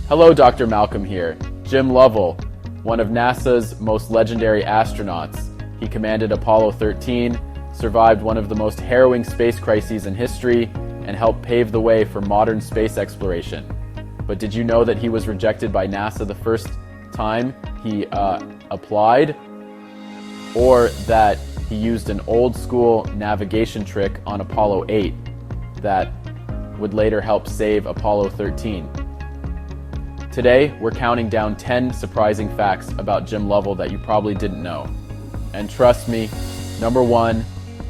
Hello, Dr. Malcolm here. Jim Lovell, one of NASA's most legendary astronauts. He commanded Apollo 13, survived one of the most harrowing space crises in history, and helped pave the way for modern space exploration. But did you know that he was rejected by NASA the first time he applied? Or that he used an old school navigation trick on Apollo 8 that would later help save Apollo 13? Today, we're counting down 10 surprising facts about Jim Lovell that you probably didn't know. And trust me, number 1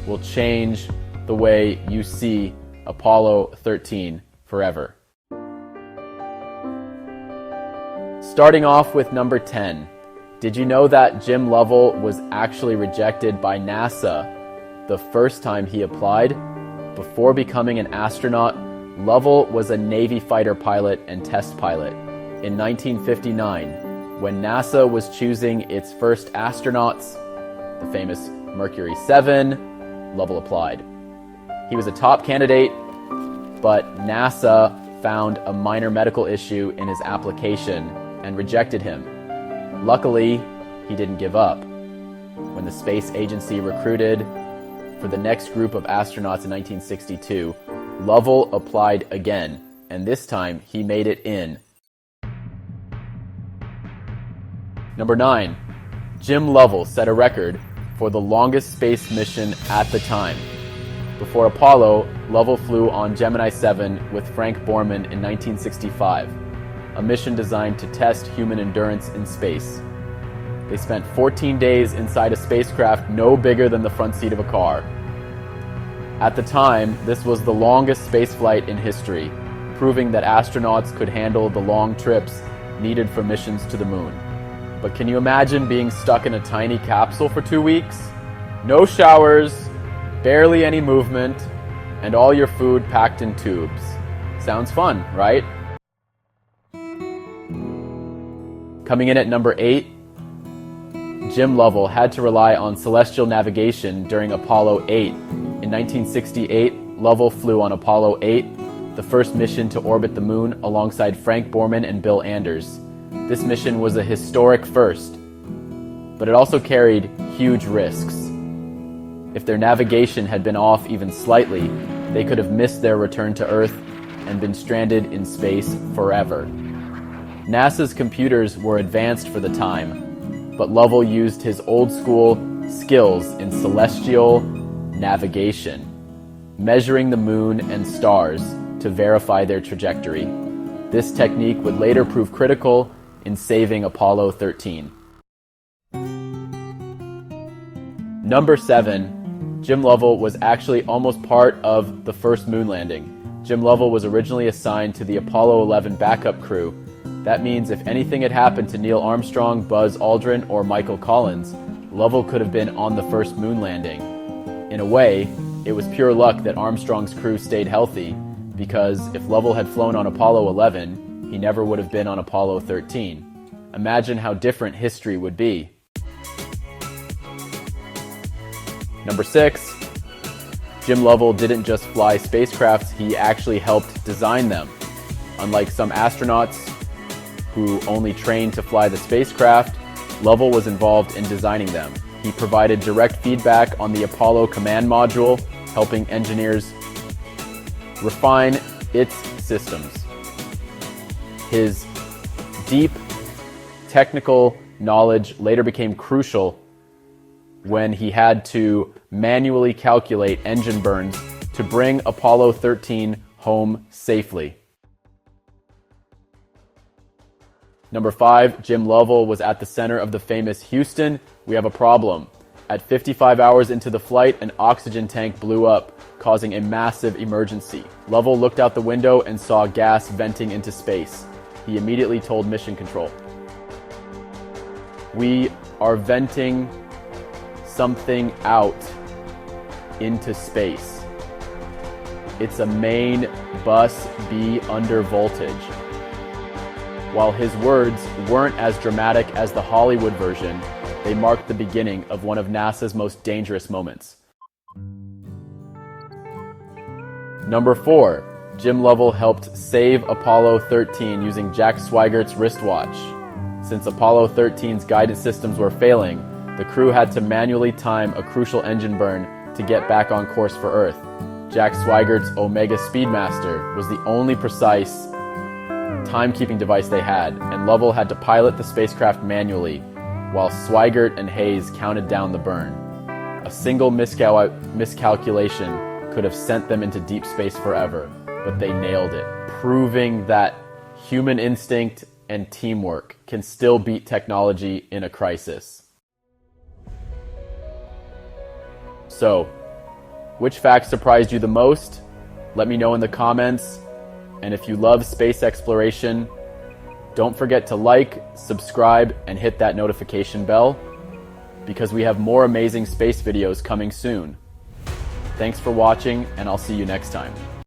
will change the way you see Apollo 13 forever. Starting off with number 10. Did you know that Jim Lovell was actually rejected by NASA the first time he applied? Before becoming an astronaut, Lovell was a Navy fighter pilot and test pilot. In 1959, when NASA was choosing its first astronauts, the famous Mercury 7, Lovell applied. He was a top candidate, but NASA found a minor medical issue in his application and rejected him. Luckily, he didn't give up. When the space agency recruited for the next group of astronauts in 1962, Lovell applied again, and this time he made it in. Number 9. Jim Lovell set a record for the longest space mission at the time. Before Apollo, Lovell flew on Gemini 7 with Frank Borman in 1965, a mission designed to test human endurance in space. They spent 14 days inside a spacecraft no bigger than the front seat of a car. At the time, this was the longest spaceflight in history, proving that astronauts could handle the long trips needed for missions to the moon. But can you imagine being stuck in a tiny capsule for 2 weeks? No showers, barely any movement, and all your food packed in tubes. Sounds fun, right? Coming in at number 8, Jim Lovell had to rely on celestial navigation during Apollo 8. In 1968, Lovell flew on Apollo 8, the first mission to orbit the moon alongside Frank Borman and Bill Anders. This mission was a historic first, but it also carried huge risks. If their navigation had been off even slightly, they could have missed their return to Earth and been stranded in space forever. NASA's computers were advanced for the time, but Lovell used his old-school skills in celestial navigation, measuring the moon and stars to verify their trajectory. This technique would later prove critical in saving Apollo 13. Number 7. Jim Lovell was actually almost part of the first moon landing. Jim Lovell was originally assigned to the Apollo 11 backup crew. That means if anything had happened to Neil Armstrong, Buzz Aldrin, or Michael Collins, Lovell could have been on the first moon landing. In a way, it was pure luck that Armstrong's crew stayed healthy, because if Lovell had flown on Apollo 11, he never would have been on Apollo 13. Imagine how different history would be. Number 6. Jim Lovell didn't just fly spacecrafts, he actually helped design them. Unlike some astronauts who only trained to fly the spacecraft, Lovell was involved in designing them. He provided direct feedback on the Apollo command module, helping engineers refine its systems. His deep technical knowledge later became crucial when he had to manually calculate engine burns to bring Apollo 13 home safely. Number 5, Jim Lovell was at the center of the famous "Houston, we have a problem." At 55 hours into the flight, an oxygen tank blew up, causing a massive emergency. Lovell looked out the window and saw gas venting into space. He immediately told Mission Control, "We are venting something out into space. It's a main bus B under voltage." While his words weren't as dramatic as the Hollywood version, they marked the beginning of one of NASA's most dangerous moments. Number 4. Jim Lovell helped save Apollo 13 using Jack Sweigert's wristwatch. Since Apollo 13's guidance systems were failing, the crew had to manually time a crucial engine burn to get back on course for Earth. Jack Sweigert's Omega Speedmaster was the only precise timekeeping device they had, and Lovell had to pilot the spacecraft manually, while Zweigert and Hayes counted down the burn. A single miscalculation could have sent them into deep space forever, but they nailed it, proving that human instinct and teamwork can still beat technology in a crisis. So, which fact surprised you the most? Let me know in the comments. And if you love space exploration, don't forget to like, subscribe, and hit that notification bell, because we have more amazing space videos coming soon. Thanks for watching, and I'll see you next time.